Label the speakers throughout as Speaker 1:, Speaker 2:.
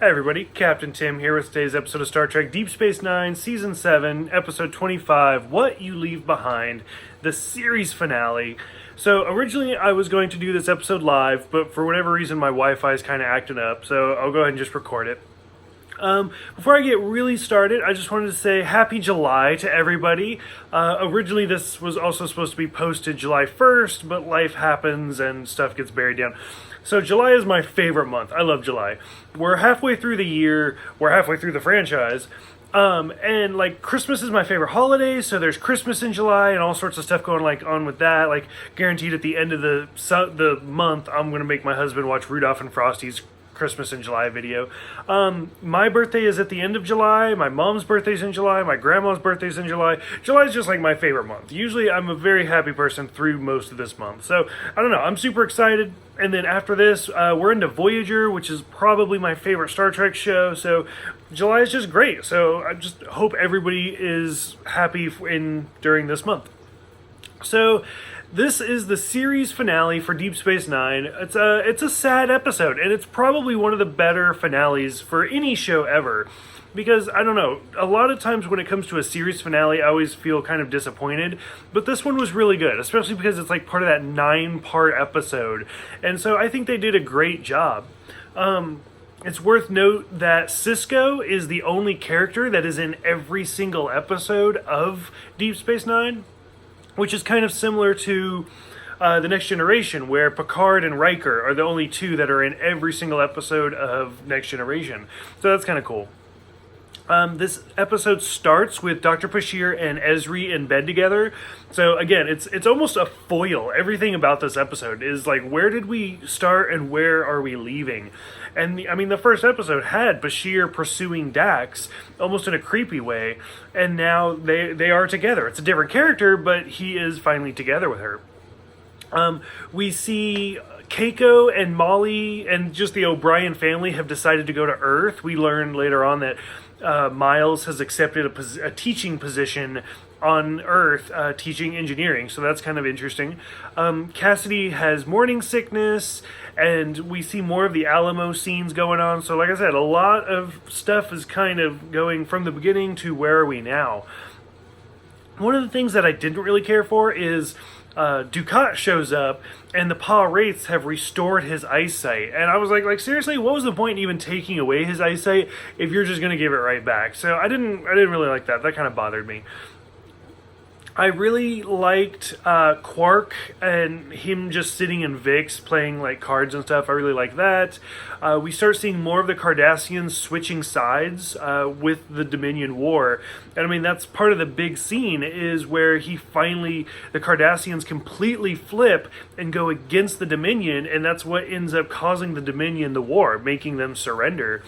Speaker 1: Hi everybody, Captain Tim here with today's episode of Star Trek Deep Space Nine, Season 7, Episode 25, What You Leave Behind, the series finale. So originally I was going to do this episode live, but for whatever reason my Wi-Fi is kind of acting up, so I'll go ahead and just record it. Before I get really started, I just wanted to say Happy July to everybody. Originally this was also supposed to be posted July 1st, but life happens and stuff gets buried down. So July is my favorite month. I love July. We're halfway through the year. We're halfway through the franchise. And like Christmas is my favorite holiday, so there's Christmas in July and all sorts of stuff going on with that. Like guaranteed at the end of the month, I'm going to make my husband watch Rudolph and Frosty's Christmas in July video. My birthday is at the end of July. My mom's birthday's in July. My grandma's birthday's in July. July is just like my favorite month. Usually I'm a very happy person through most of this month. So I don't know. I'm super excited. And then after this, we're into Voyager, which is probably my favorite Star Trek show. So July is just great. So I just hope everybody is happy during this month. So this is the series finale for Deep Space Nine. It's a sad episode, and it's probably one of the better finales for any show ever. Because, I don't know, a lot of times when it comes to a series finale, I always feel kind of disappointed. But this one was really good, especially because it's like part of that 9-part episode. And so I think they did a great job. It's worth note that Cisco is the only character that is in every single episode of Deep Space Nine, which is kind of similar to The Next Generation, where Picard and Riker are the only two that are in every single episode of Next Generation. So that's kind of cool. This episode starts with Dr. Bashir and Ezri in bed together. So again, it's almost a foil. Everything about this episode is like, where did we start and where are we leaving? And the first episode had Bashir pursuing Dax almost in a creepy way, and now they are together. It's a different character, but he is finally together with her. We see Keiko and Molly and just the O'Brien family have decided to go to Earth. We learn later on that Miles has accepted a teaching position on Earth, teaching engineering, so that's kind of interesting. Cassidy has morning sickness, and we see more of the Alamo scenes going on. So like I said, a lot of stuff is kind of going from the beginning to where are we now. One of the things that I didn't really care for is Dukat shows up and the Pa Wraiths have restored his eyesight, and I was like seriously, what was the point in even taking away his eyesight if you're just gonna give it right back? So I didn't really like that. That kind of bothered me. I really liked Quark and him just sitting in Vix playing like cards and stuff. I really like that. We start seeing more of the Cardassians switching sides with the Dominion War. And that's part of the big scene, is where the Cardassians completely flip and go against the Dominion, and that's what ends up causing the Dominion the war, making them surrender.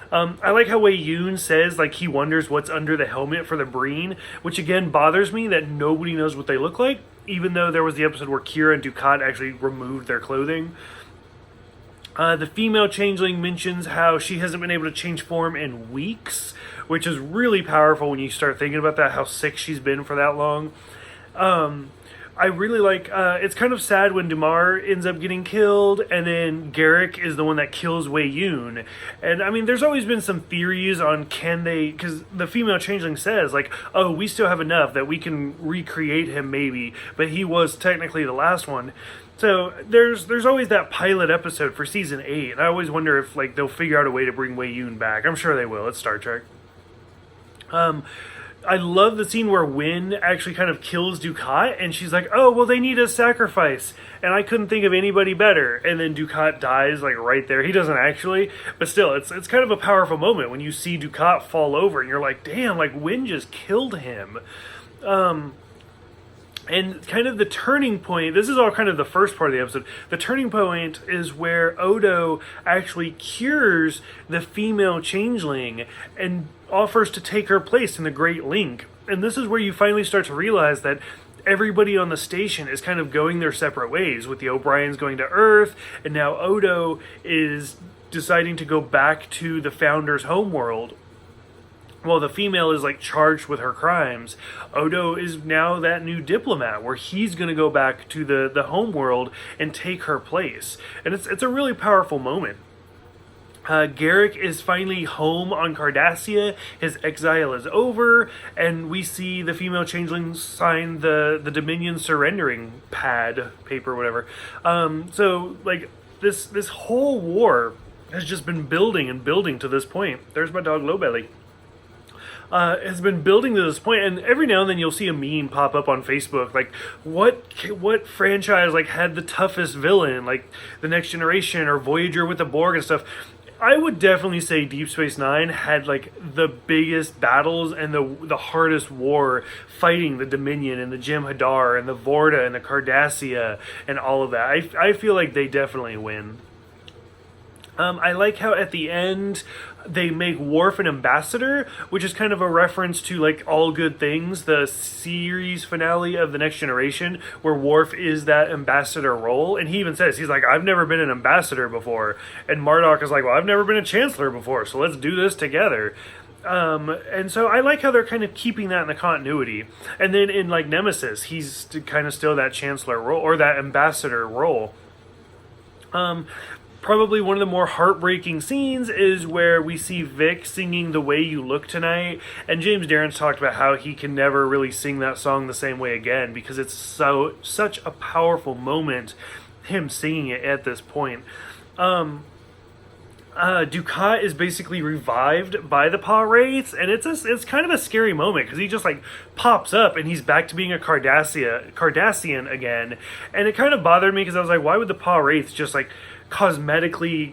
Speaker 1: I like how Wei Yun says he wonders what's under the helmet for the Breen, which again bothers me that nobody knows what they look like, even though there was the episode where Kira and Dukat actually removed their clothing. The female changeling mentions how she hasn't been able to change form in weeks, which is really powerful when you start thinking about that, how sick she's been for that long. I really like, it's kind of sad when Damar ends up getting killed, and then Garrick is the one that kills Wei Yun. And there's always been some theories on because the female changeling says, oh, we still have enough that we can recreate him maybe, but he was technically the last one. So there's always that pilot episode for season 8, and I always wonder if they'll figure out a way to bring Wei Yun back. I'm sure they will. It's Star Trek. I love the scene where Wynn actually kind of kills Dukat, and she's like, oh, well, they need a sacrifice, and I couldn't think of anybody better. And then Dukat dies right there. He doesn't actually, but still, it's kind of a powerful moment when you see Dukat fall over, and you're like, damn, Wynn just killed him. And kind of the turning point, this is all kind of the first part of the episode, the turning point is where Odo actually cures the female changeling and offers to take her place in the Great Link. And this is where you finally start to realize that everybody on the station is kind of going their separate ways, with the O'Briens going to Earth, and now Odo is deciding to go back to the Founder's homeworld. Well, the female is charged with her crimes. Odo is now that new diplomat where he's going to go back to the home world and take her place. And it's a really powerful moment. Garrick is finally home on Cardassia. His exile is over, and we see the female changelings sign the Dominion surrendering paper, whatever. So like this whole war has just been building and building to this point. There's my dog Lowbelly. Has been building to this point, and every now and then you'll see a meme pop up on Facebook, like what franchise like had the toughest villain, like the Next Generation or Voyager with the Borg and stuff. I would definitely say Deep Space Nine had like the biggest battles and the hardest war, fighting the Dominion and the Jem'Hadar and the Vorta and the Cardassia and all of that. I feel like they definitely win. I like how at the end they make Worf an ambassador, which is kind of a reference to like All Good Things, the series finale of The Next Generation, where Worf is that ambassador role. And he even says, he's like, I've never been an ambassador before. And Marduk is like, well, I've never been a chancellor before, so let's do this together. And so I like how they're kind of keeping that in the continuity. And then in like Nemesis, he's kind of still that chancellor role, or that ambassador role. Probably one of the more heartbreaking scenes is where we see Vic singing The Way You Look Tonight, and James Darren's talked about how he can never really sing that song the same way again because it's such a powerful moment, him singing it at this point. Dukat is basically revived by the Pa Wraiths, and it's kind of a scary moment because he just like pops up and he's back to being a Cardassian again, and it kind of bothered me because I was like, why would the Pa Wraiths just like cosmetically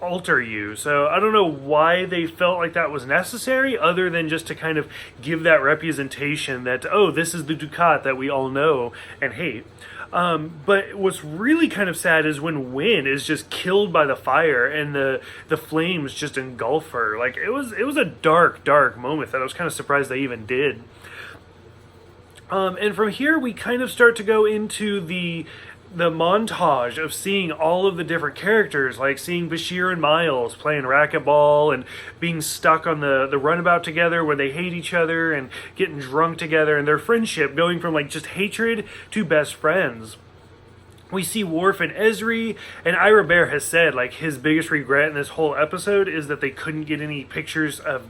Speaker 1: alter you? So I don't know why they felt like that was necessary, other than just to kind of give that representation that, oh, this is the Dukat that we all know and hate. But what's really kind of sad is when Wynn is just killed by the fire and the flames just engulf her. Like it was a dark moment that I was kind of surprised they even did. And from here we kind of start to go into the montage of seeing all of the different characters, like seeing Bashir and Miles playing racquetball and being stuck on the runabout together where they hate each other and getting drunk together, and their friendship going from like just hatred to best friends. We see Worf and Ezri, and Ira Bear has said like his biggest regret in this whole episode is that they couldn't get any pictures of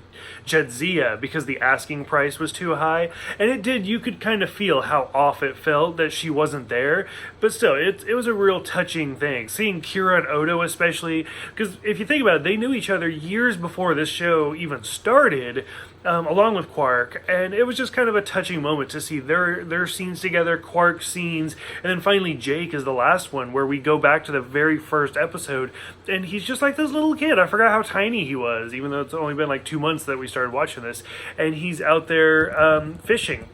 Speaker 1: Jadzia because the asking price was too high. And it did, you could kind of feel how off it felt that she wasn't there, but still, it was a real touching thing. Seeing Kira and Odo especially, because if you think about it, they knew each other years before this show even started, along with Quark, and it was just kind of a touching moment to see their scenes together, Quark's scenes, and then finally Jake is the last one where we go back to the very first episode, and he's just like this little kid. I forgot how tiny he was, even though it's only been like 2 months that we started watching this, and he's out there fishing.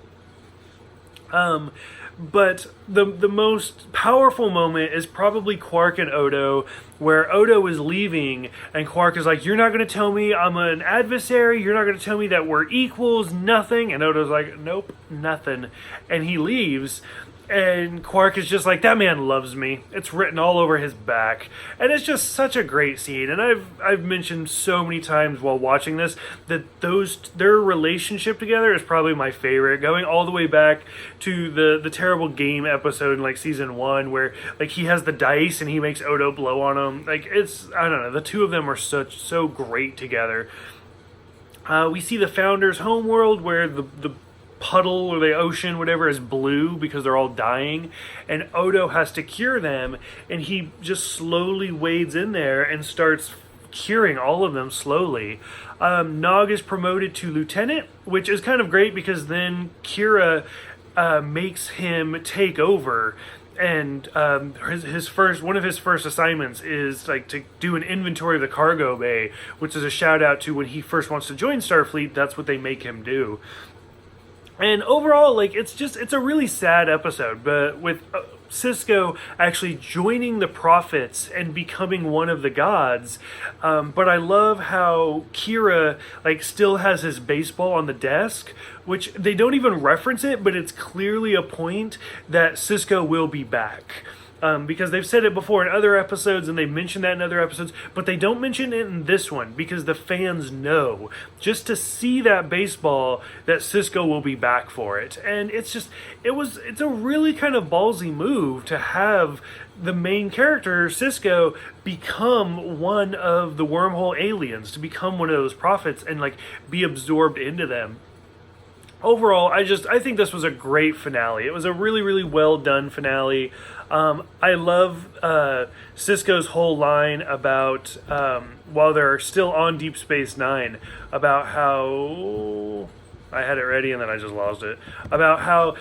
Speaker 1: But the most powerful moment is probably Quark and Odo, where Odo is leaving and Quark is like, you're not going to tell me I'm an adversary, you're not going to tell me that we're equals, nothing. And Odo's like, nope, nothing. And he leaves. And Quark is just like, that man loves me. It's written all over his back. And it's just such a great scene. And I've mentioned so many times while watching this that their relationship together is probably my favorite, going all the way back to the terrible game episode in like season 1 where like he has the dice and he makes Odo blow on him. Like it's, I don't know, the two of them are so great together. We see the Founders' homeworld where the puddle or the ocean, whatever, is blue because they're all dying, and Odo has to cure them, and he just slowly wades in there and starts curing all of them slowly. Nog is promoted to lieutenant, which is kind of great because then Kira makes him take over. And one of his first assignments is like to do an inventory of the cargo bay, which is a shout out to when he first wants to join Starfleet. That's what they make him do. And overall, like, it's a really sad episode, but with Sisko actually joining the Prophets and becoming one of the gods. But I love how Kira, like, still has his baseball on the desk, which they don't even reference it, but it's clearly a point that Sisko will be back. because they've said it before in other episodes and they've mentioned that in other episodes, but they don't mention it in this one because the fans know just to see that baseball that Sisko will be back for it. And it's a really kind of ballsy move to have the main character, Sisko, become one of the wormhole aliens, to become one of those prophets and like be absorbed into them. Overall, I think this was a great finale. It was a really, really well done finale. I love Sisko's whole line about, while they're still on Deep Space Nine, about how... I had it ready and then I just lost it. About how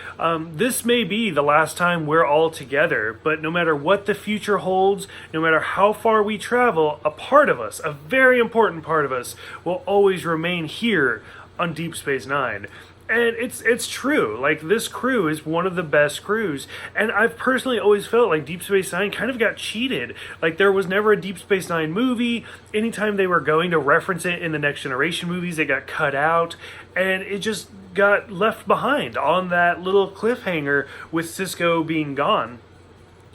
Speaker 1: this may be the last time we're all together, but no matter what the future holds, no matter how far we travel, a part of us, a very important part of us, will always remain here on Deep Space Nine. And it's true. Like, this crew is one of the best crews. And I've personally always felt like Deep Space Nine kind of got cheated. Like, there was never a Deep Space Nine movie. Anytime they were going to reference it in the Next Generation movies, it got cut out. And it just got left behind on that little cliffhanger with Sisko being gone.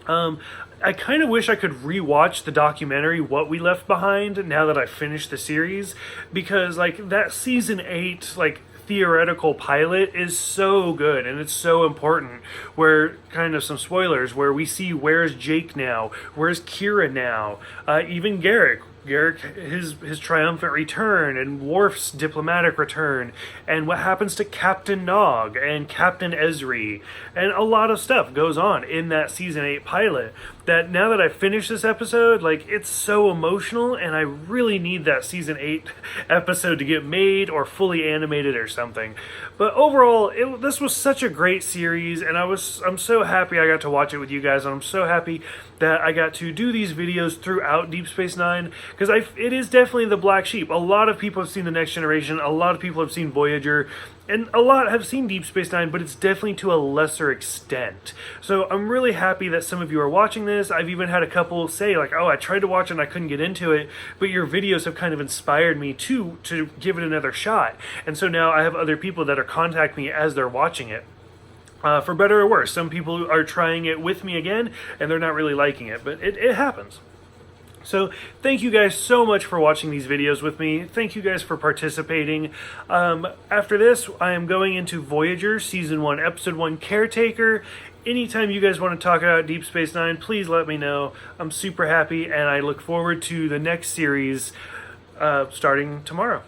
Speaker 1: I kind of wish I could rewatch the documentary What We Left Behind now that I finished the series. Because, like, that season 8, like, theoretical pilot is so good and it's so important, where, kind of some spoilers, where we see where's Jake now, where's Kira now, even Garrick, his triumphant return, and Worf's diplomatic return, and what happens to Captain Nog and Captain Ezri, and a lot of stuff goes on in that season 8 pilot that now that I finished this episode, like, it's so emotional, and I really need that season 8 episode to get made or fully animated or something. But overall, this was such a great series, and I'm so happy I got to watch it with you guys, and I'm so happy that I got to do these videos throughout Deep Space Nine, because it is definitely the black sheep. A lot of people have seen The Next Generation, a lot of people have seen Voyager, and a lot have seen Deep Space Nine, but it's definitely to a lesser extent. So I'm really happy that some of you are watching this. I've even had a couple say, like, oh, I tried to watch it and I couldn't get into it, but your videos have kind of inspired me to give it another shot. And so now I have other people that are contacting me as they're watching it. For better or worse, some people are trying it with me again, and they're not really liking it, but it happens. So thank you guys so much for watching these videos with me. Thank you guys for participating. After this, I am going into Voyager Season 1, Episode 1, Caretaker. Anytime you guys want to talk about Deep Space Nine, please let me know. I'm super happy, and I look forward to the next series starting tomorrow.